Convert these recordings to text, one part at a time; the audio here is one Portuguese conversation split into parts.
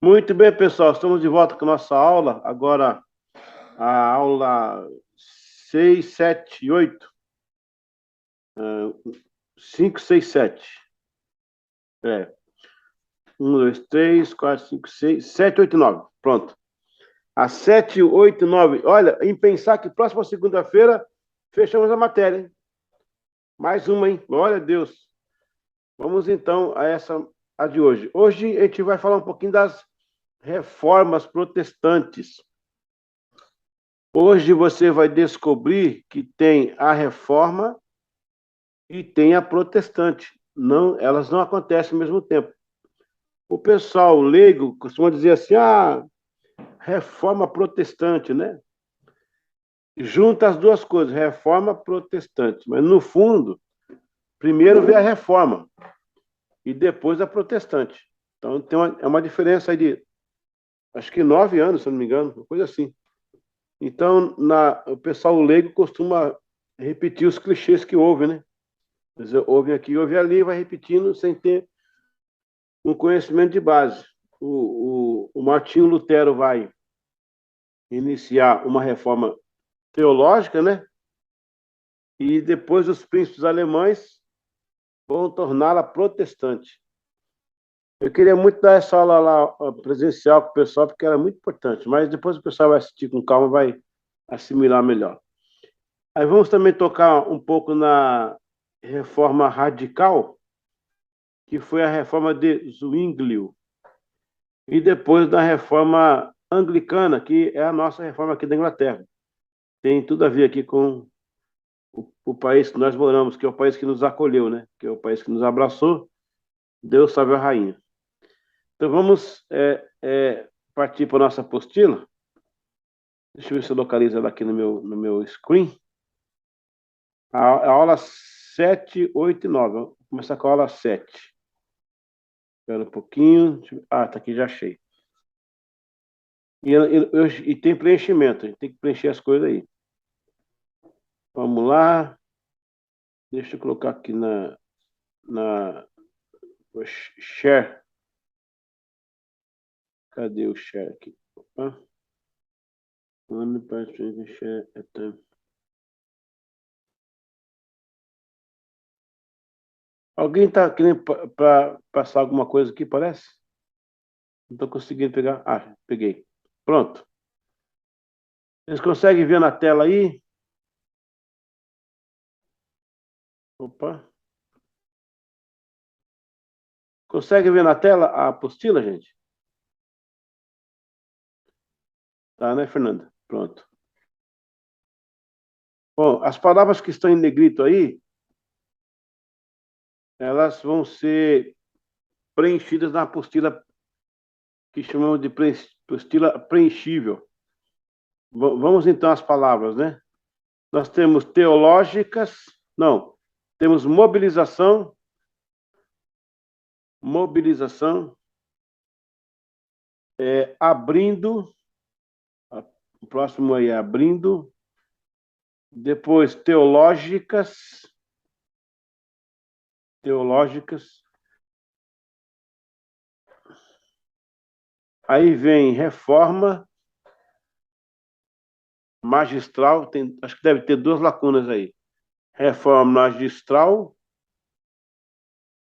Muito bem, pessoal. Estamos de volta com a nossa aula. Agora, a aula 6, 7 e 8. 5, 6, 7. 1, 2, 3, 4, 5, 6, 7, 8 e 9. Pronto. A 7, 8 e 9. Olha, em pensar que próxima segunda-feira fechamos a matéria, hein? Mais uma, hein? Glória a Deus. Vamos então a de hoje. Hoje a gente vai falar um pouquinho das reformas protestantes. Hoje você vai descobrir que tem a reforma e tem a protestante. Não, elas não acontecem ao mesmo tempo. O pessoal leigo costuma dizer assim, reforma protestante, né? Junta as duas coisas, reforma protestante. Mas, no fundo, primeiro vem a reforma e depois a protestante. Então, é uma diferença aí de, acho que 9 anos, se não me engano, uma coisa assim. Então, o pessoal leigo costuma repetir os clichês que ouve, né? Ouve aqui, ouve ali, vai repetindo sem ter um conhecimento de base. O Martinho Lutero vai iniciar uma reforma teológica, né? E depois os príncipes alemães vão torná-la protestante. Eu queria muito dar essa aula lá presencial com o pessoal, porque era muito importante, mas depois o pessoal vai assistir com calma, vai assimilar melhor. Aí vamos também tocar um pouco na reforma radical, que foi a reforma de Zwinglio, e depois da reforma anglicana, que é a nossa reforma aqui da Inglaterra. Tem tudo a ver aqui com o país que nós moramos, que é o país que nos acolheu, né? Que é o país que nos abraçou. Deus salve a rainha. Então vamos partir para a nossa apostila. Deixa eu ver se eu localizo ela aqui no meu screen. A aula 7, 8 e 9. Vou começar com a aula 7. Espera um pouquinho. Tá aqui, já achei. E tem preenchimento, a gente tem que preencher as coisas aí. Vamos lá. Deixa eu colocar aqui na share. Cadê o share aqui? Opa. Alguém está querendo passar alguma coisa aqui, parece? Não estou conseguindo pegar. Peguei. Pronto. Vocês conseguem ver na tela aí? Opa. Consegue ver na tela a apostila, gente? Tá, né, Fernanda? Pronto. Bom, as palavras que estão em negrito aí, elas vão ser preenchidas na apostila que chamamos de apostila preenchível. Vamos então às palavras, né? Nós temos teológicas, não, temos mobilização, abrindo, o próximo aí é abrindo, depois teológicas, aí vem reforma, magistral, acho que deve ter duas lacunas aí, reforma magistral,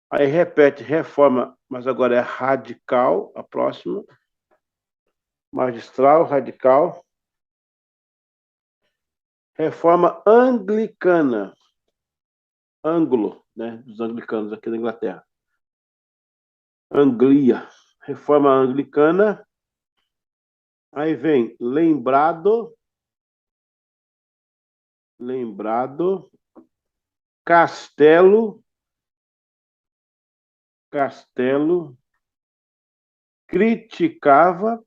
aí repete reforma, mas agora é radical, a próxima, magistral, radical, reforma anglicana, ângulo, né, dos anglicanos aqui da Inglaterra. Anglia, reforma anglicana. Aí vem lembrado, castelo, criticava,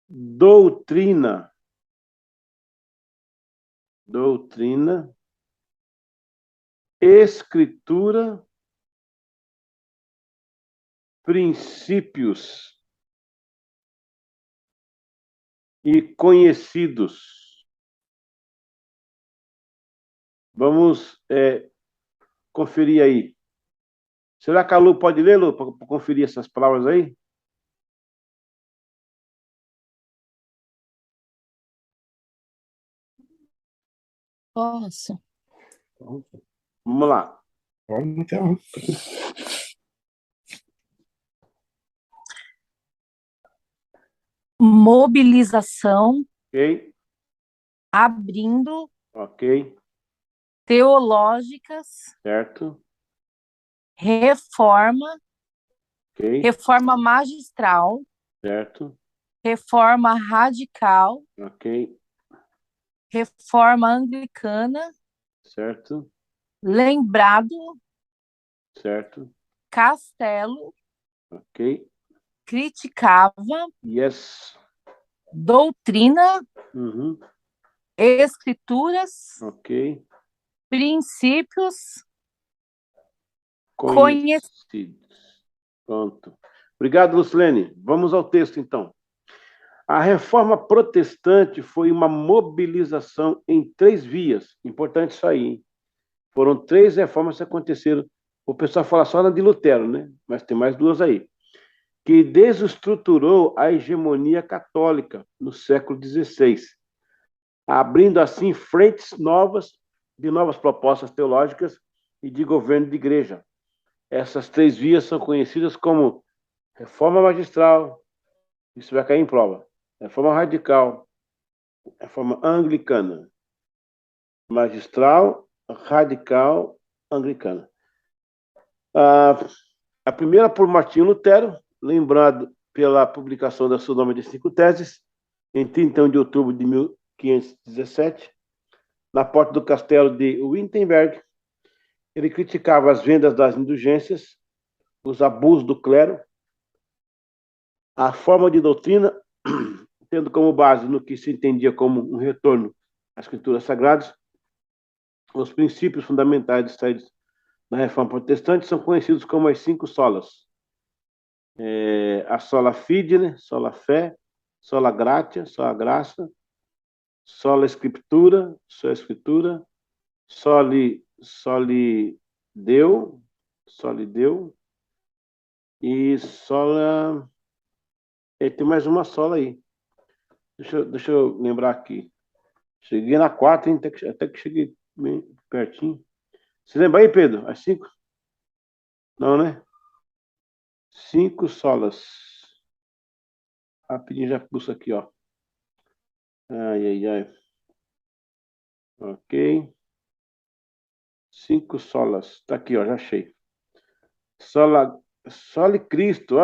doutrina, escritura, princípios e conhecidos. Vamos conferir aí. Será que a Lu pode ler, Lu, para conferir essas palavras aí? Posso. Vamos lá. Então, Mobilização, Ok, abrindo, ok, teológicas, certo, reforma, ok, reforma magistral, certo, reforma radical, ok, reforma anglicana, certo, lembrado, certo, castelo, ok, criticava, yes, doutrina, uhum, escrituras, ok, princípios, conhecidos. conhecidos. Pronto. Obrigado, Lucilene. Vamos ao texto, então. A reforma protestante foi uma mobilização em 3 vias. Importante isso aí, hein? Foram 3 reformas que aconteceram. O pessoal fala só na de Lutero, né? Mas tem mais 2 aí. Que desestruturou a hegemonia católica no século XVI, abrindo assim frentes novas, de novas propostas teológicas e de governo de igreja. Essas 3 vias são conhecidas como reforma magistral, isso vai cair em prova, reforma radical, reforma anglicana, magistral, radical, anglicana. A primeira por Martinho Lutero, lembrado pela publicação da sua nome de 5 teses, em 31 de outubro de 1517, na porta do castelo de Wittenberg. Ele criticava as vendas das indulgências, os abusos do clero, a forma de doutrina, tendo como base no que se entendia como um retorno às escrituras sagradas. Os princípios fundamentais extraídos da reforma protestante são conhecidos como as 5 solas. A sola fide, né? Sola fé, sola gratia, sola graça, sola escritura, sola escritura, soli deu e sola. Tem mais uma sola aí. Deixa eu lembrar aqui. Cheguei na 4, hein? Até que cheguei bem pertinho. Você lembra aí, Pedro? As 5? Não, né? 5 solas. Rapidinho já pulso aqui, ó. Ai, ai, ai. Ok. 5 solas. Tá aqui, ó. Já achei. Sola, sole Cristo.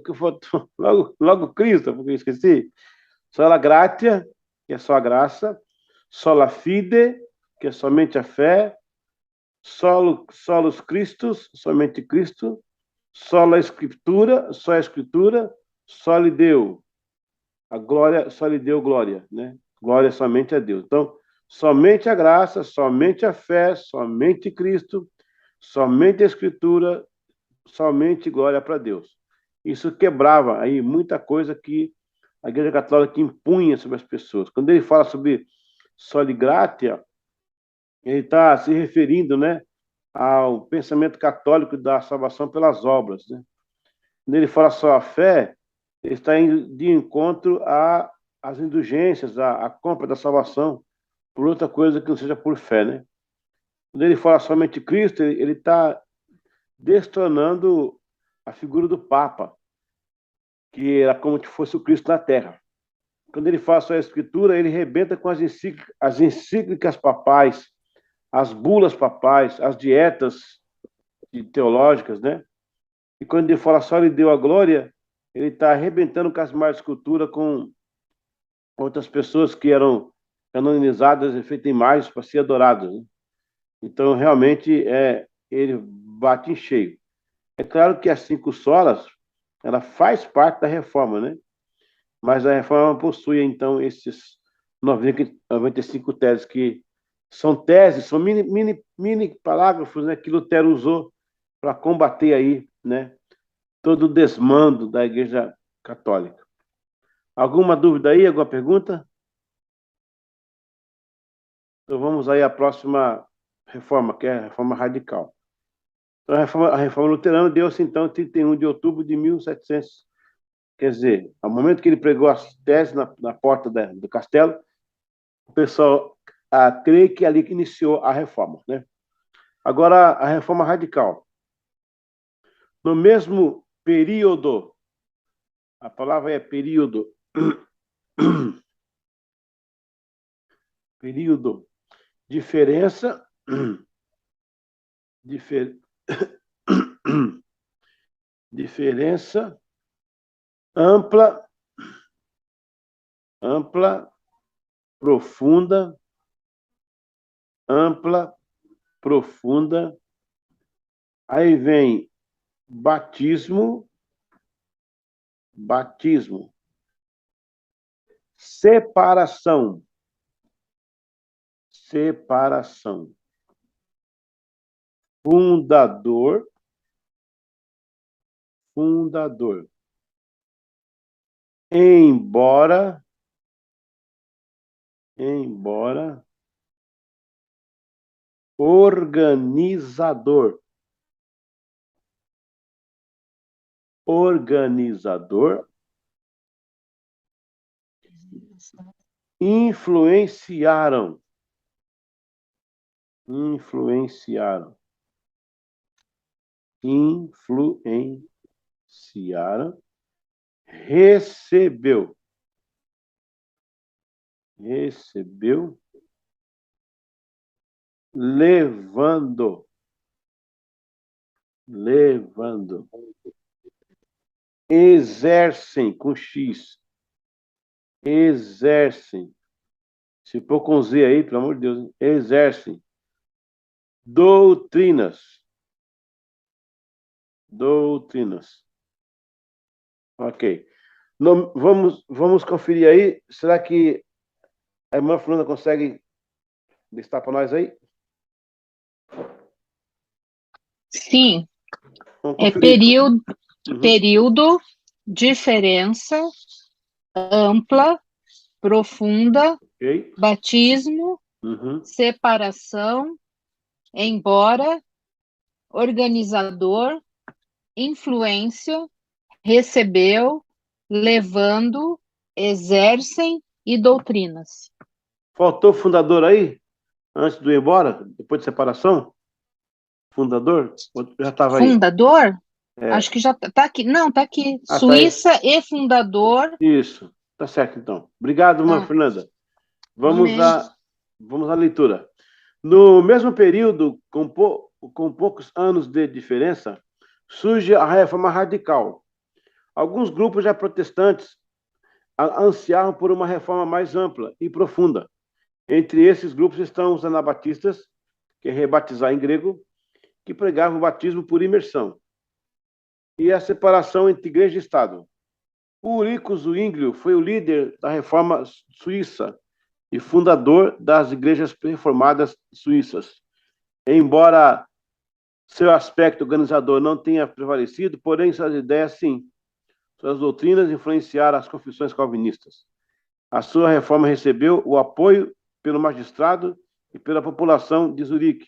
Que faltou. Logo Cristo, porque eu esqueci. Sola gratia, que é só a graça. Sola fide, que é somente a fé. Solos Christus, somente Cristo. Sola Escritura, só a Escritura. Soli Deu. A glória, só lhe deu glória, né? Glória somente a Deus. Então, somente a graça, somente a fé, somente Cristo, somente a Escritura, somente glória para Deus. Isso quebrava aí muita coisa que a Igreja Católica impunha sobre as pessoas. Quando ele fala sobre soli gratia, ele está se referindo, né, ao pensamento católico da salvação pelas obras, né? Quando ele fala só a fé, ele está indo de encontro às indulgências, à compra da salvação por outra coisa que não seja por fé, né? Quando ele fala somente Cristo, ele está destronando a figura do Papa, que era como se fosse o Cristo na Terra. Quando ele fala só a Escritura, ele rebenta com as encíclicas papais, as bulas papais, as dietas teológicas, né? E quando ele fala só ele deu a glória, ele está arrebentando com as más esculturas, com outras pessoas que eram canonizadas e feitas imagens para ser adoradas, né? Então, realmente, ele bate em cheio. É claro que as 5 solas, ela faz parte da reforma, né? Mas a reforma possui, então, esses 95 teses, que são teses, são mini parágrafos, né, que Lutero usou para combater aí, né, todo o desmando da Igreja Católica. Alguma dúvida aí? Alguma pergunta? Então vamos aí à próxima reforma, que é a reforma radical. Então, a reforma luterana deu-se, então, 31 de outubro de 1700. Quer dizer, ao momento que ele pregou as teses na porta do castelo, o pessoal crê que ali que iniciou a reforma, né? Agora, a reforma radical. No mesmo período, a palavra é período, período, diferença, difer, diferença ampla, ampla, profunda, ampla, profunda. Aí vem batismo, batismo, separação, separação, fundador, fundador, embora, embora, organizador, organizador, influenciaram, influenciaram, influenciaram, recebeu, recebeu, levando, levando, exercem com X, exercem, se pôr com Z aí, pelo amor de Deus, hein? Exercem, doutrinas, doutrinas. Ok. Vamos conferir aí. Será que a irmã Fernanda consegue listar para nós aí? Sim, Vamos é conferir. período, diferença, ampla, profunda, Ok. batismo, Uhum. separação, embora, organizador, influência, recebeu, levando, exercem e doutrinas. Faltou fundador aí? Antes do ir embora? Depois de separação? Fundador? Ou já estava aí? Fundador? É. Acho que já está aqui. Não, está aqui. Ah, tá aí. Suíça e fundador. Isso. Tá certo, então. Obrigado, irmã Ah, Fernanda. Vamos amém. à leitura. No mesmo período, com poucos anos de diferença, surge a reforma radical. Alguns grupos já protestantes ansiavam por uma reforma mais ampla e profunda. Entre esses grupos estão os anabatistas, que é rebatizar em grego, que pregavam o batismo por imersão, e a separação entre igreja e Estado. O Ulrico Zwinglio foi o líder da reforma suíça e fundador das igrejas reformadas suíças. Embora seu aspecto organizador não tenha prevalecido, porém suas ideias sim. Suas doutrinas influenciaram as confissões calvinistas. A sua reforma recebeu o apoio pelo magistrado e pela população de Zurique,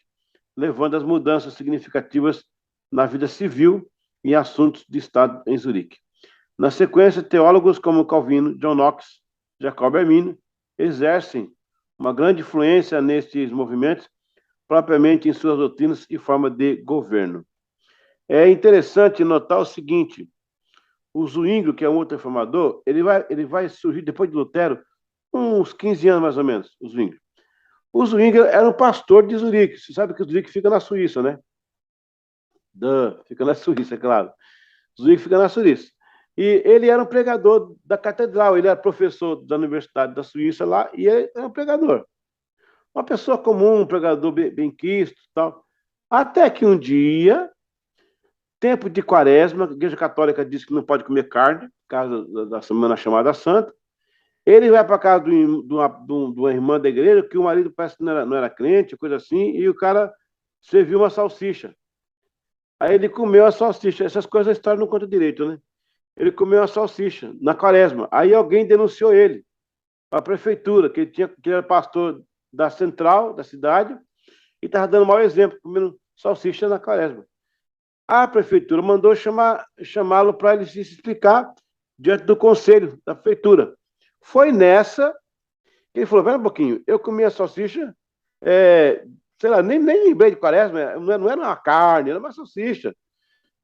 levando às mudanças significativas na vida civil e em assuntos de Estado em Zurique. Na sequência, teólogos como Calvino, John Knox, Jacob Arminius exercem uma grande influência nestes movimentos, propriamente em suas doutrinas e forma de governo. É interessante notar o seguinte: o Zwinglio, que é um outro reformador, ele vai surgir depois de Lutero, uns 15 anos mais ou menos, o Zwinglio. O Zwinglio era um pastor de Zurique. Você sabe que o Zurique fica na Suíça, né? Fica na Suíça, é claro. O Zurique fica na Suíça. E ele era um pregador da catedral, ele era professor da Universidade da Suíça lá, e ele era um pregador. Uma pessoa comum, um pregador bem quisto e tal. Até que um dia, tempo de quaresma, a Igreja Católica diz que não pode comer carne, por causa da Semana Chamada Santa. Ele vai para casa de uma irmã da igreja, que o marido parece que não era crente, coisa assim, e o cara serviu uma salsicha. Aí ele comeu a salsicha. Essas coisas a história não conta direito, né? Ele comeu a salsicha na quaresma. Aí alguém denunciou ele para a prefeitura, que ele era pastor da central da cidade e estava dando mau exemplo, comendo salsicha na quaresma. A prefeitura mandou chamá-lo para ele se explicar diante do conselho da prefeitura. Foi nessa que ele falou: pera um pouquinho, eu comi a salsicha, sei lá, nem lembrei de quaresma, não era uma carne, era uma salsicha.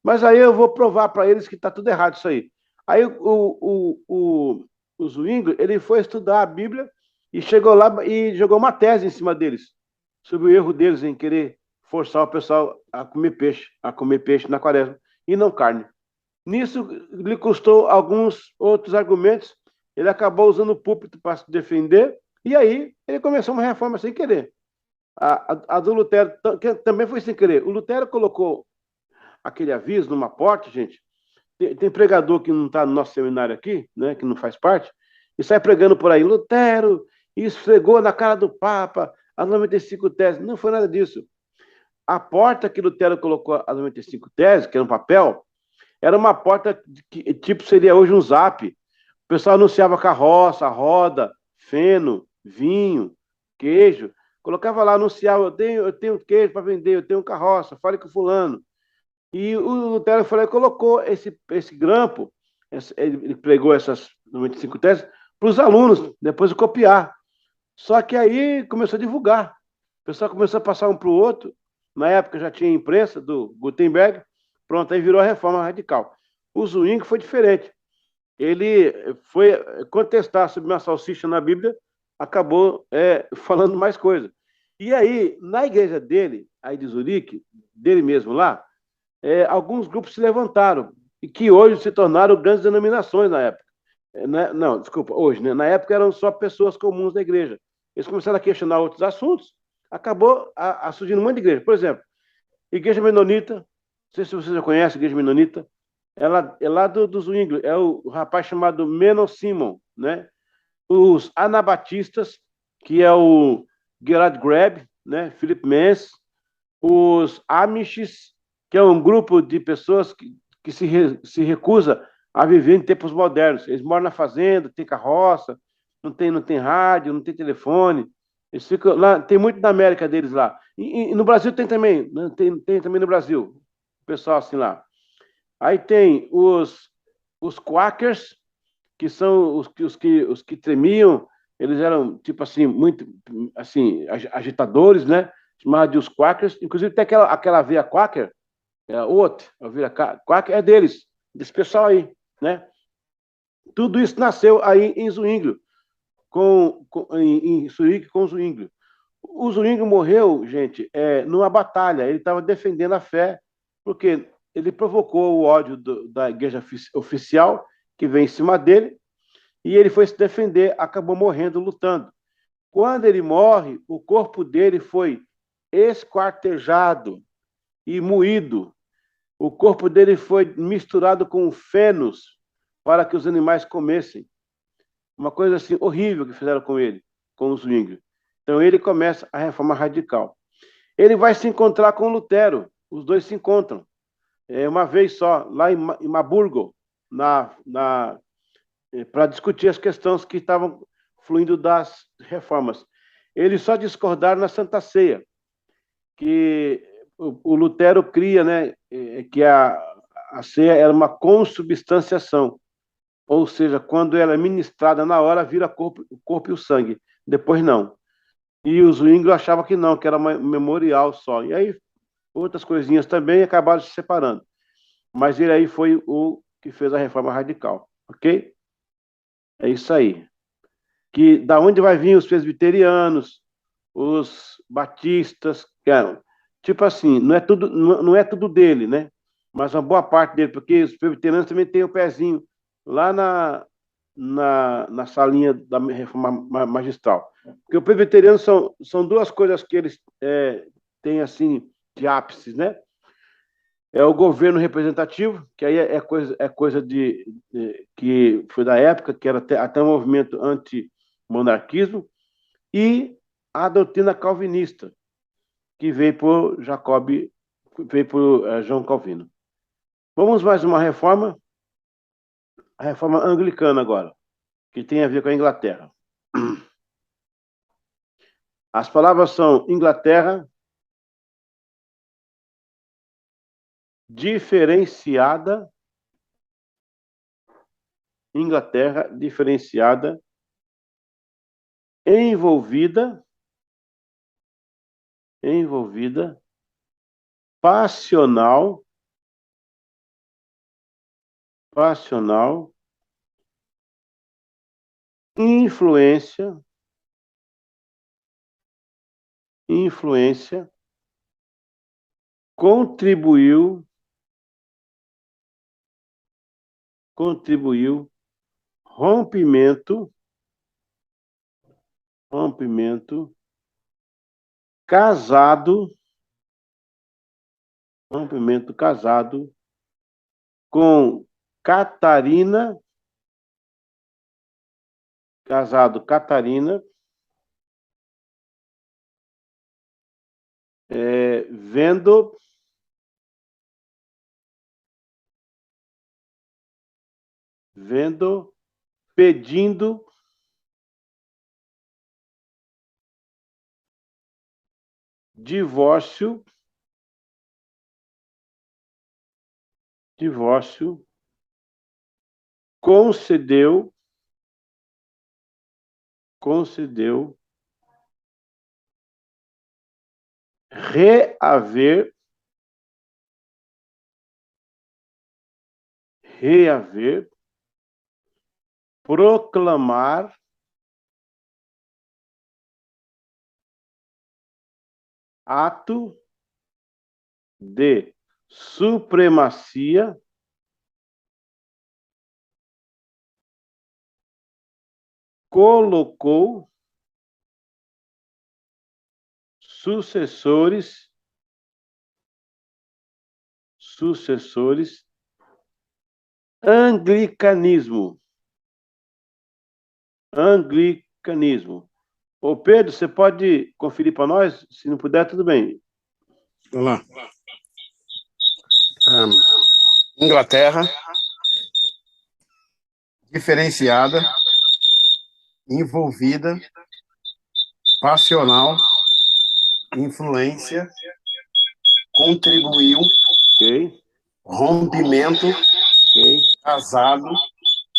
Mas aí eu vou provar para eles que está tudo errado isso aí. Aí o Zwingli, ele foi estudar a Bíblia e chegou lá e jogou uma tese em cima deles, sobre o erro deles em querer forçar o pessoal a comer peixe na quaresma, e não carne. Nisso lhe custou alguns outros argumentos, ele acabou usando o púlpito para se defender, e aí ele começou uma reforma sem querer. A do Lutero que também foi sem querer. O Lutero colocou aquele aviso numa porta, gente. Tem pregador que não está no nosso seminário aqui, né, que não faz parte, e sai pregando por aí: Lutero esfregou na cara do Papa as 95 teses. Não foi nada disso. A porta que Lutero colocou as 95 teses, que era um papel, era uma porta que tipo seria hoje um zap. O pessoal anunciava carroça, roda, feno, vinho, queijo. Colocava lá, anunciava: eu tenho queijo para vender, eu tenho carroça, fale com fulano. E o Lutero colocou esse grampo, ele pregou essas 95 teses para os alunos, depois de copiar. Só que aí começou a divulgar. O pessoal começou a passar um para o outro. Na época já tinha imprensa do Gutenberg. Pronto, aí virou a reforma radical. O Zwingli foi diferente. Ele foi contestar sobre uma salsicha na Bíblia, acabou falando mais coisa. E aí, na igreja dele, aí de Zurique, dele mesmo lá, alguns grupos se levantaram e que hoje se tornaram grandes denominações na época. Não, desculpa, hoje, né? Na época eram só pessoas comuns da igreja. Eles começaram a questionar outros assuntos, acabou surgindo um monte de igreja. Por exemplo, Igreja Menonita, não sei se você já conhece a Igreja Menonita, é lá do Zwingli, é o rapaz chamado Menno Simon, né? Os Anabatistas, que é o Gerard Greb, né? Philip Mance, os Amishes, que é um grupo de pessoas que se recusa a viver em tempos modernos. Eles moram na fazenda, tem carroça, não tem rádio, não tem telefone. Eles ficam lá, tem muito na América deles lá. E no Brasil tem também, né? Tem também no Brasil, o pessoal assim lá. Aí tem os Quakers, que são os que tremiam, eles eram, tipo assim, muito assim, agitadores, né? Chamados de os Quakers. Inclusive tem aquela veia Quaker, outra, a veia Quaker é deles, desse pessoal aí, né? Tudo isso nasceu aí em Zwingli, em Zurique com Zwingli. O Zwingli morreu, gente, numa batalha. Ele estava defendendo a fé, porque ele provocou o ódio da igreja oficial, que vem em cima dele, e ele foi se defender, acabou morrendo lutando. Quando ele morre, o corpo dele foi esquartejado e moído. O corpo dele foi misturado com fenos para que os animais comessem. Uma coisa assim horrível que fizeram com ele, com o Zwingli. Então ele começa a reforma radical. Ele vai se encontrar com Lutero. Os dois se encontram uma vez só, lá em Marburgo, para discutir as questões que estavam fluindo das reformas. Eles só discordaram na Santa Ceia, que o Lutero cria, né, que a ceia era uma consubstanciação, ou seja, quando ela é ministrada na hora, vira o corpo e o sangue, depois não. E os Zwingli achavam que não, que era um memorial só. E aí outras coisinhas também acabaram se separando. Mas ele aí foi o que fez a reforma radical, ok? É isso aí. Que da onde vai vir os presbiterianos, os batistas, tipo assim, não é tudo dele, né? Mas uma boa parte dele, porque os presbiterianos também têm o pezinho lá na salinha da reforma magistral. Porque o presbiteriano são duas coisas que eles têm assim de ápices, né? É o governo representativo, que aí é coisa que foi da época, que era até um movimento anti-monarquismo, e a doutrina calvinista, que veio por João Calvino. Vamos mais uma reforma, a reforma anglicana agora, que tem a ver com a Inglaterra. As palavras são Inglaterra, diferenciada, Inglaterra diferenciada, envolvida, passional, influência, contribuiu, rompimento, casado, com Catarina, vendo, pedindo divórcio, concedeu reaver, proclamar, ato de supremacia, colocou sucessores, anglicanismo. Ô Pedro, você pode conferir para nós? Se não puder, tudo bem. Vamos lá. Inglaterra, diferenciada, envolvida, passional, influência, contribuiu, Ok, rompimento, ok, casado,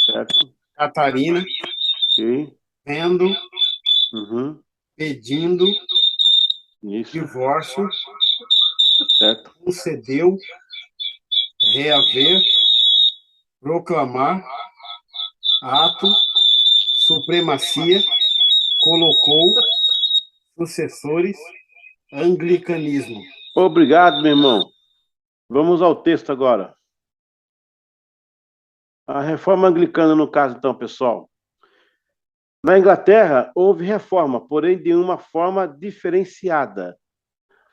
certo, Catarina, ok, vendo, pedindo, isso, divórcio, certo, concedeu, reaver, proclamar, ato, supremacia, colocou, sucessores, anglicanismo. Obrigado, meu irmão. Vamos ao texto agora. A reforma anglicana, no caso, então, pessoal. Na Inglaterra, houve reforma, porém de uma forma diferenciada.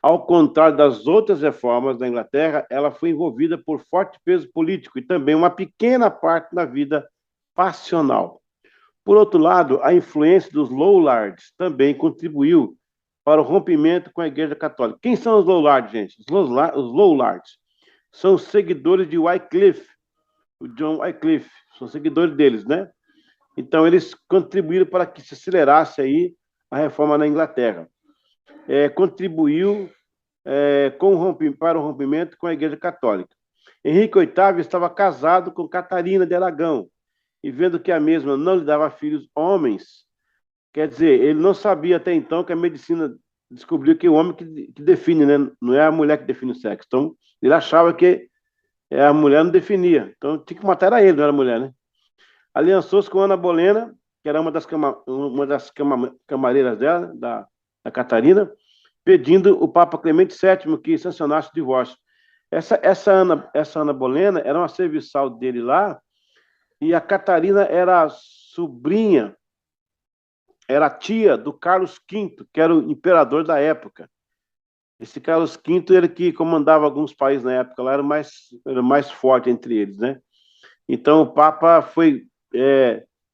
Ao contrário das outras reformas da Inglaterra, ela foi envolvida por forte peso político e também uma pequena parte na vida passional. Por outro lado, a influência dos Lollards também contribuiu para o rompimento com a Igreja Católica. Quem são os Lollards, gente? Os Lollards são seguidores de Wycliffe, o John Wycliffe, são seguidores deles, né? Então, eles contribuíram para que se acelerasse aí a reforma na Inglaterra. Contribuiu para o rompimento com a Igreja Católica. Henrique VIII estava casado com Catarina de Aragão, e vendo que a mesma não lhe dava filhos homens, quer dizer, ele não sabia até então que a medicina descobriu que o homem que define, né? Não é a mulher que define o sexo. Então, ele achava que a mulher não definia. Então, tinha que matar ele, não era a mulher, né? Aliançou-se com Ana Bolena, que era uma das camareiras dela, da Catarina, pedindo o Papa Clemente VII que sancionasse o divórcio. Essa Ana Bolena era uma serviçal dele lá, e a Catarina era sobrinha, era tia do Carlos V, que era o imperador da época. Esse Carlos V, ele que comandava alguns países na época, lá era mais forte entre eles, né? Então, o Papa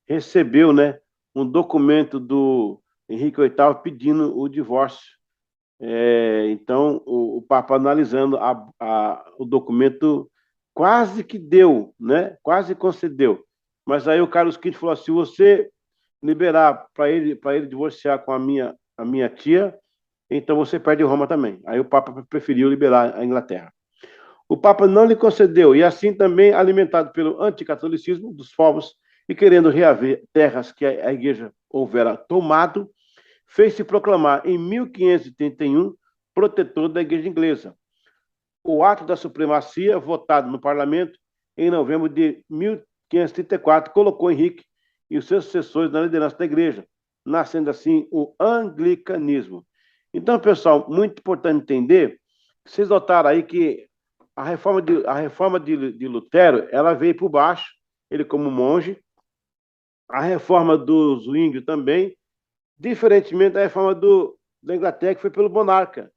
recebeu, né, um documento do Henrique VIII pedindo o divórcio. Então, o Papa, analisando o documento, quase que deu, né? Quase concedeu. Mas aí o Carlos V falou assim: se você liberar para ele divorciar com a minha tia, então você perde Roma também. Aí o Papa preferiu liberar a Inglaterra. o Papa não lhe concedeu, e assim também alimentado pelo anticatolicismo dos povos e querendo reaver terras que a Igreja houvera tomado, fez-se proclamar em 1531 protetor da Igreja Inglesa. O ato da supremacia, votado no parlamento em novembro de 1534, colocou Henrique e os seus sucessores na liderança da Igreja, nascendo assim o anglicanismo. Então, pessoal, muito importante entender, vocês notaram aí que a reforma de Lutero, ela veio por baixo, ele como monge, a reforma do Zwingli também, diferentemente da reforma da Inglaterra, que foi pelo monarca,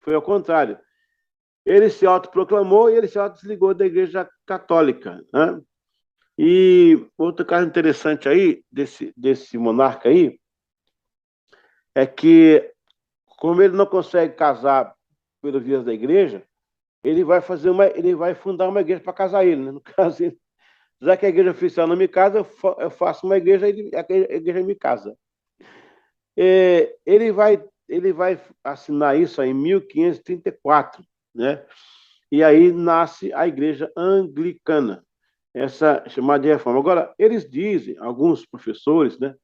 foi ao contrário. Ele se autoproclamou e ele se autodesligou da Igreja Católica, né? E outro caso interessante aí, desse monarca aí, é que, como ele não consegue casar pelas vias da igreja, ele vai fundar uma igreja para casar ele, né? No caso, já que a igreja oficial não me casa, eu faço uma igreja, a igreja me casa. Ele vai assinar isso aí em 1534, né? E aí nasce a igreja anglicana, essa chamada de reforma. Agora, eles dizem, alguns professores, né,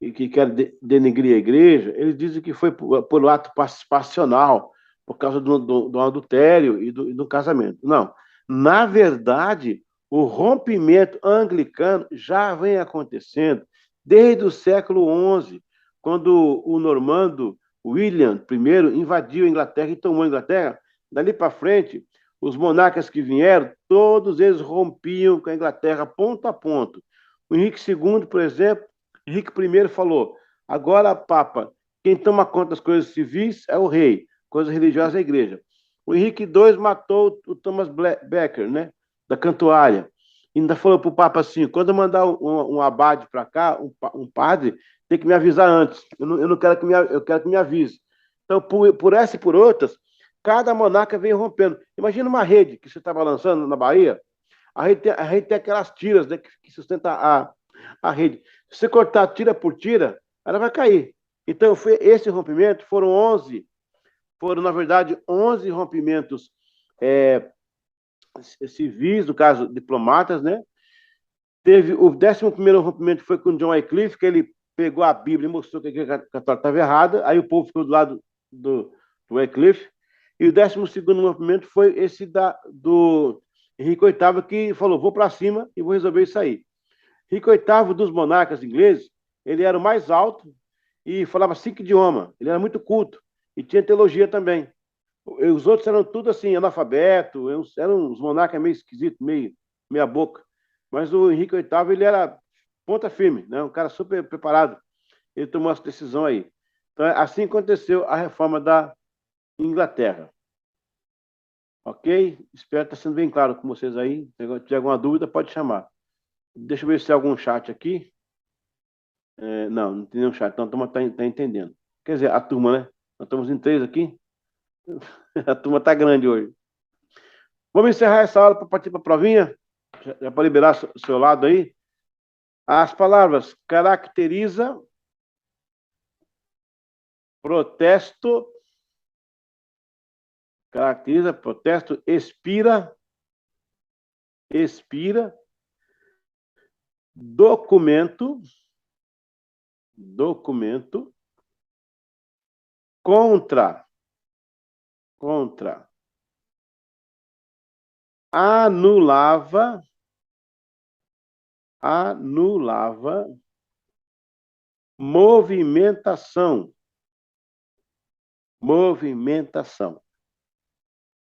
e que querem denegrir a igreja, eles dizem que foi por ato passional, por causa do adultério e do casamento. Não. Na verdade, o rompimento anglicano já vem acontecendo desde o século XI, quando o normando William I invadiu a Inglaterra e tomou a Inglaterra. Dali para frente, os monarcas que vieram, todos eles rompiam com a Inglaterra ponto a ponto. O Henrique II, por exemplo, Henrique I falou: agora, Papa, quem toma conta das coisas civis é o rei, coisas religiosas é a igreja. O Henrique II matou o Thomas Becket, né, da Cantuária. E ainda falou para o Papa assim: quando eu mandar um abade para cá, um padre, tem que me avisar antes. Eu não quero eu quero que me avise. Então, por essa e por outras, cada monarca vem rompendo. Imagina uma rede que você estava lançando na Bahia, a rede tem aquelas tiras, né, que sustenta a rede. Se você cortar tira por tira, ela vai cair. Então, esse rompimento na verdade, 11 rompimentos civis, no caso, diplomatas, né? Teve o 11º rompimento foi com John Wycliffe, que ele pegou a Bíblia e mostrou que a Igreja Católica estava errada, aí o povo ficou do lado do Wycliffe, e o 12º rompimento foi esse do Henrique VIII, que falou: vou para cima e vou resolver isso aí. Henrique VIII, dos monarcas ingleses, ele era o mais alto e falava 5 idiomas. Ele era muito culto e tinha teologia também. Os outros eram tudo assim, analfabeto, eram uns monarcas meio esquisitos, meia boca. Mas o Henrique VIII, ele era ponta firme, né? Um cara super preparado. Ele tomou essa decisão aí. Então, assim aconteceu a reforma da Inglaterra. Ok? Espero estar sendo bem claro com vocês aí. Se tiver alguma dúvida, pode chamar. Deixa eu ver se tem algum chat aqui. Não tem nenhum chat. Então, a turma está entendendo. Quer dizer, a turma, né? Nós estamos em 3 aqui. A turma está grande hoje. Vamos encerrar essa aula para partir para a provinha? Já para liberar o seu lado aí. As palavras caracteriza, protesto, expira, documento, contra, anulava, movimentação,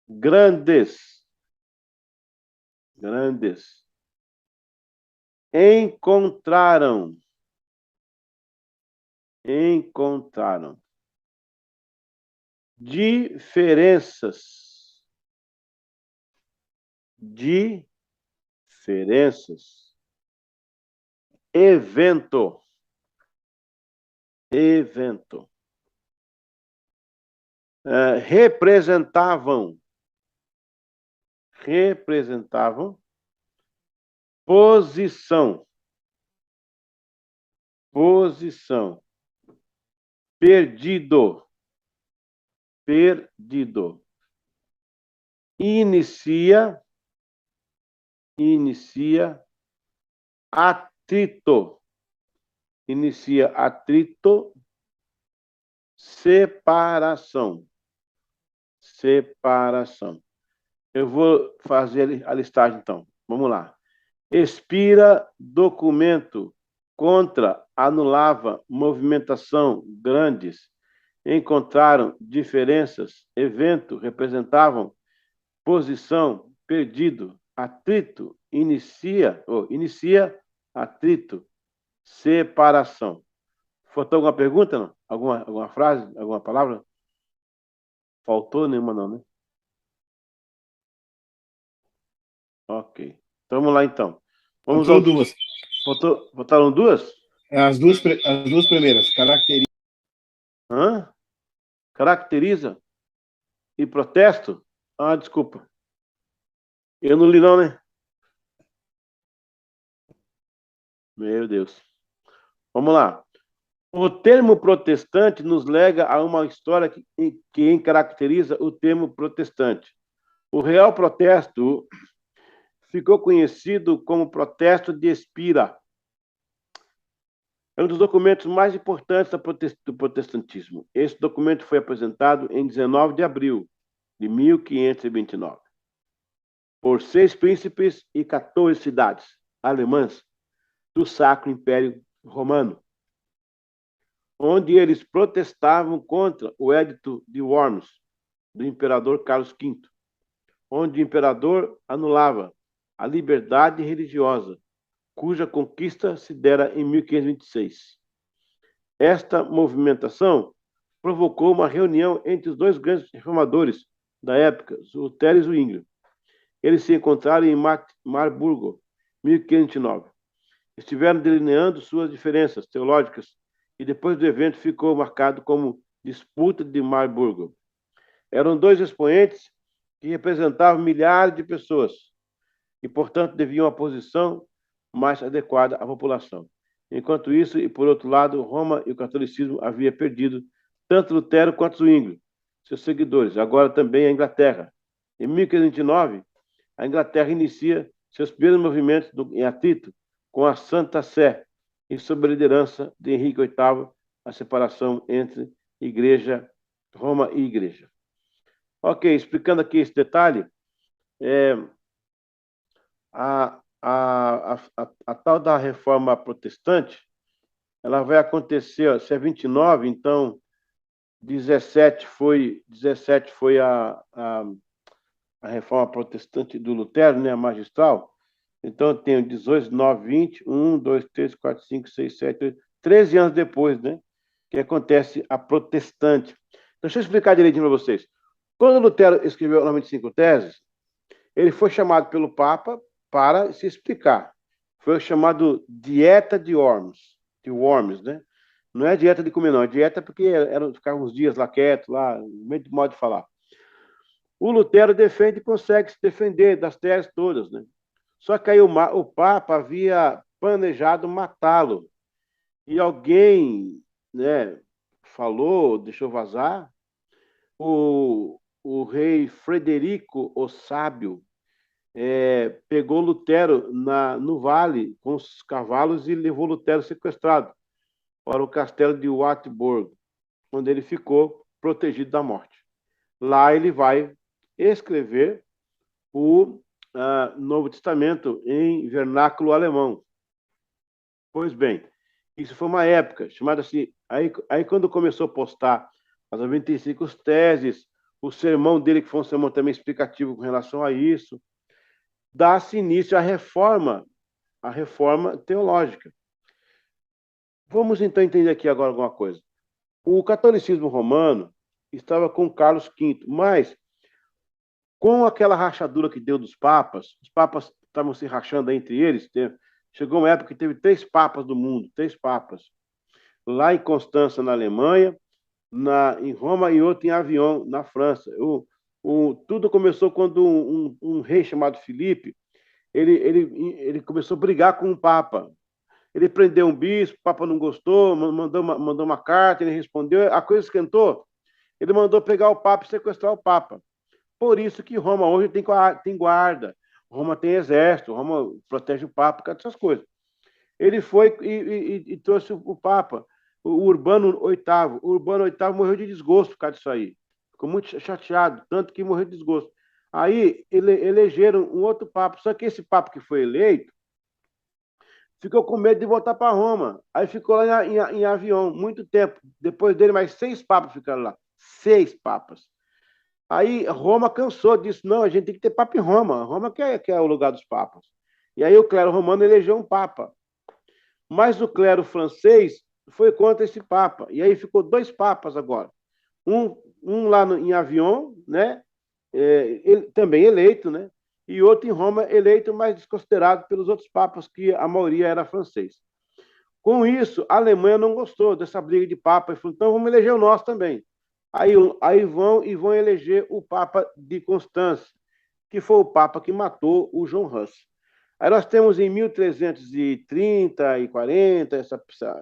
grandes, encontraram, diferenças, evento, representavam, posição, perdido, inicia atrito. Inicia atrito, separação. Separação. Eu vou fazer a listagem, então. Vamos lá. Expira documento contra, anulava movimentação grandes, encontraram diferenças, evento, representavam posição, perdido, atrito, inicia, atrito, separação. Faltou alguma pergunta, não? Alguma frase, alguma palavra? Faltou nenhuma, não, né? Ok. Então, vamos lá, então. Faltou duas. Faltaram duas? As duas primeiras. Hã? Caracteriza e protesto? Ah, desculpa. Eu não li, não, né? Meu Deus. Vamos lá. O termo protestante nos lega a uma história que caracteriza o termo protestante. O real protesto ficou conhecido como Protesto de Espira. É um dos documentos mais importantes do protestantismo. Esse documento foi apresentado em 19 de abril de 1529 por 6 príncipes e 14 cidades alemãs do Sacro Império Romano, onde eles protestavam contra o Edito de Worms, do imperador Carlos V, onde o imperador anulava a liberdade religiosa, cuja conquista se dera em 1526. Esta movimentação provocou uma reunião entre os dois grandes reformadores da época, Lutero e Zwingli. Eles se encontraram em Marburgo, 1529. Estiveram delineando suas diferenças teológicas e depois do evento ficou marcado como disputa de Marburgo. Eram dois expoentes que representavam milhares de pessoas e, portanto, deviam uma posição mais adequada à população. Enquanto isso, e por outro lado, Roma e o catolicismo havia perdido tanto Lutero quanto Zwingli, seus seguidores, agora também a Inglaterra. Em 1529, a Inglaterra inicia seus primeiros movimentos em atrito com a Santa Sé e sob a liderança de Henrique VIII, a separação entre Roma e Igreja. Ok, explicando aqui esse detalhe, a tal da reforma protestante, ela vai acontecer, se é 29, então 17 foi a reforma protestante do Lutero, né, a magistral. Então eu tenho 18, 9, 20, 1, 2, 3, 4, 5, 6, 7, 8, 13 anos depois, né, que acontece a protestante. Então, deixa eu explicar direitinho para vocês. Quando Lutero escreveu 95 teses, ele foi chamado pelo Papa para se explicar. Foi chamado Dieta de Worms, né? Não é dieta de comer, não. É dieta porque ficar uns dias lá quieto, lá, meio de modo de falar. O Lutero defende e consegue se defender das teses todas, né? Só que aí o Papa havia planejado matá-lo. E alguém, né, falou, deixou vazar, o rei Frederico o Sábio pegou Lutero no vale com os cavalos e levou Lutero sequestrado para o castelo de Wartburg, onde ele ficou protegido da morte. Lá ele vai escrever o Novo Testamento em vernáculo alemão. Pois bem, isso foi uma época chamada assim. Aí quando começou a postar as 95 teses, o sermão dele, que foi um sermão também explicativo com relação a isso, dá-se início à reforma teológica. Vamos então entender aqui agora alguma coisa. O catolicismo romano estava com Carlos V, mas com aquela rachadura que deu dos papas, os papas estavam se rachando entre eles, chegou uma época que teve 3 papas do mundo, 3 papas. Lá em Constança, na Alemanha, em Roma e outro em Avignon, na França. Tudo começou quando um rei chamado Filipe, ele começou a brigar com o Papa. Ele prendeu um bispo, o Papa não gostou, mandou uma carta, ele respondeu, a coisa esquentou. Ele mandou pegar o Papa e sequestrar o Papa. Por isso que Roma hoje tem guarda, Roma tem exército, Roma protege o Papa, por causa dessas coisas. Ele foi e trouxe o Papa, o Urbano VIII. O Urbano VIII morreu de desgosto por causa disso aí. Ficou muito chateado, tanto que morreu de desgosto. Aí elegeram um outro Papa, só que esse Papa que foi eleito ficou com medo de voltar para Roma. Aí ficou lá em avião, muito tempo. Depois dele, mais 6 papas ficaram lá. 6 papas. Aí Roma cansou, disse, não, a gente tem que ter papa em Roma. Roma que é o lugar dos papas. E aí o clero romano elegeu um papa. Mas o clero francês foi contra esse papa. E aí ficou 2 papas agora. Um lá em Avignon, né? Ele, também eleito, né? E outro em Roma, eleito, mas desconsiderado pelos outros papas, que a maioria era francês. Com isso, a Alemanha não gostou dessa briga de papa e falou, então vamos eleger o nosso também. Aí vão eleger o Papa de Constância, que foi o Papa que matou o João Hus. Aí nós temos em 1330 e 40,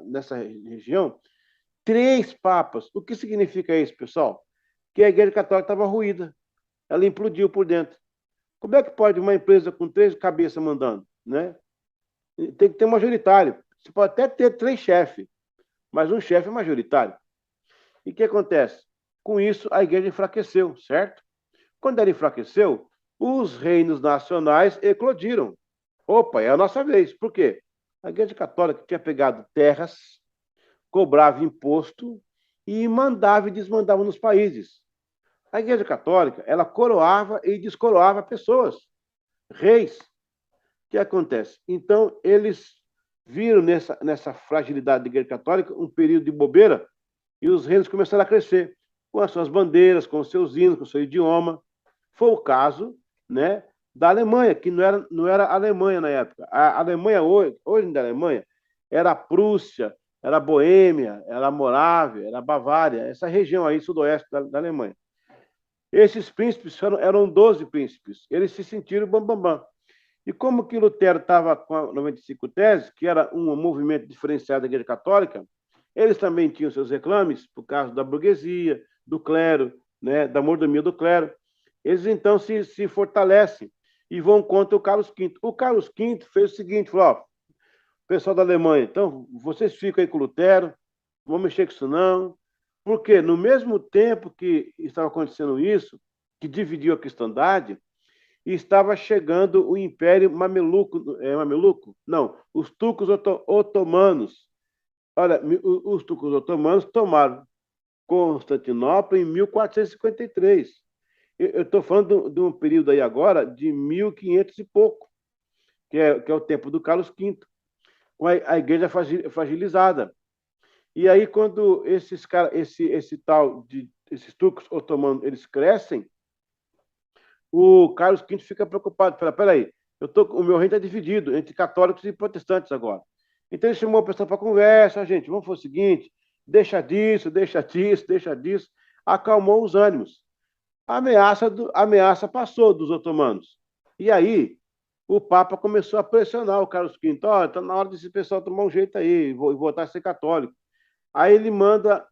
nessa região, 3 papas. O que significa isso, pessoal? Que a Igreja Católica estava ruída. Ela implodiu por dentro. Como é que pode uma empresa com 3 cabeças mandando, né? Tem que ter um majoritário. Você pode até ter 3 chefes, mas um chefe é majoritário. E o que acontece? Com isso, a igreja enfraqueceu, certo? Quando ela enfraqueceu, os reinos nacionais eclodiram. Opa, é a nossa vez. Por quê? A igreja católica tinha pegado terras, cobrava imposto e mandava e desmandava nos países. A igreja católica, ela coroava e descoroava pessoas, reis. O que acontece? Então, eles viram nessa fragilidade da igreja católica um período de bobeira e os reinos começaram a crescer com as suas bandeiras, com os seus hinos, com o seu idioma. Foi o caso, né, da Alemanha, que não era Alemanha na época. A Alemanha hoje da Alemanha era a Prússia, era a Boêmia, era a Morávia, era a Bavária, essa região aí sudoeste da Alemanha. Esses príncipes eram 12 príncipes. Eles se sentiram bambambam. E como que Lutero estava com a 95 Teses, que era um movimento diferenciado da Igreja Católica, eles também tinham seus reclames, por causa da burguesia, do clero, né, da mordomia do clero. Eles então se fortalecem e vão contra o Carlos V. O Carlos V fez o seguinte, falou, ó, pessoal da Alemanha, então, vocês ficam aí com o Lutero, não vão mexer com isso não, porque no mesmo tempo que estava acontecendo isso, que dividiu a cristandade, estava chegando o Império Mameluco? Não, os turcos otomanos. Olha, os turcos otomanos tomaram Constantinopla em 1453. Eu estou falando de um período aí agora de 1500 e pouco, que é o tempo do Carlos V, com a igreja fragilizada. E aí, quando esses turcos otomanos, eles crescem, o Carlos V fica preocupado. Fala, peraí, o meu reino está dividido entre católicos e protestantes agora. Então ele chamou a pessoa para conversa, gente, vamos fazer o seguinte, deixa disso, deixa disso, deixa disso. Acalmou os ânimos. A ameaça passou dos otomanos. E aí, o Papa começou a pressionar o Carlos V. Ó, está na hora desse pessoal tomar um jeito aí, voltar a ser católico. Aí ele manda,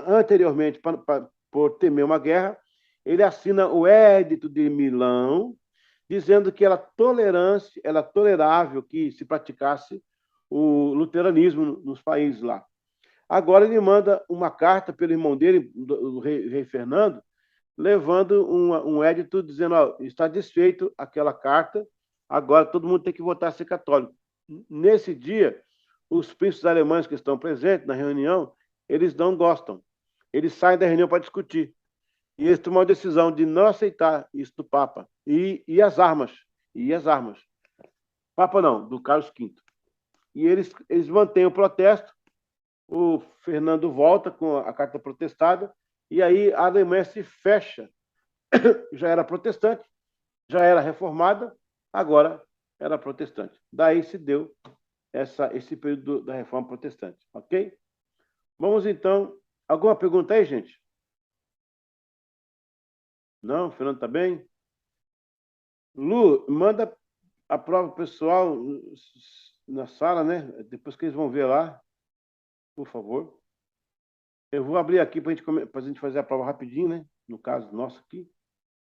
anteriormente, por temer uma guerra, ele assina o Édito de Milão, dizendo que era tolerável que se praticasse o luteranismo nos países lá. Agora ele manda uma carta pelo irmão dele, o rei Fernando, levando um édito dizendo, ó, está desfeito aquela carta, agora todo mundo tem que votar a ser católico. Nesse dia, os príncipes alemães que estão presentes na reunião, eles não gostam. Eles saem da reunião para discutir. E eles tomam a decisão de não aceitar isso do Papa. E as armas. Papa não, do Carlos V. E eles mantêm o protesto. O Fernando volta com a carta protestada. E aí a Alemanha se fecha. Já era protestante, já era reformada, agora era protestante. Daí se deu esse período da reforma protestante. Ok? Vamos então. Alguma pergunta aí, gente? Não? O Fernando está bem? Lu, manda a prova pessoal na sala, né? Depois que eles vão ver lá, por favor. Eu vou abrir aqui para a gente fazer a prova rapidinho, né? no caso nosso aqui,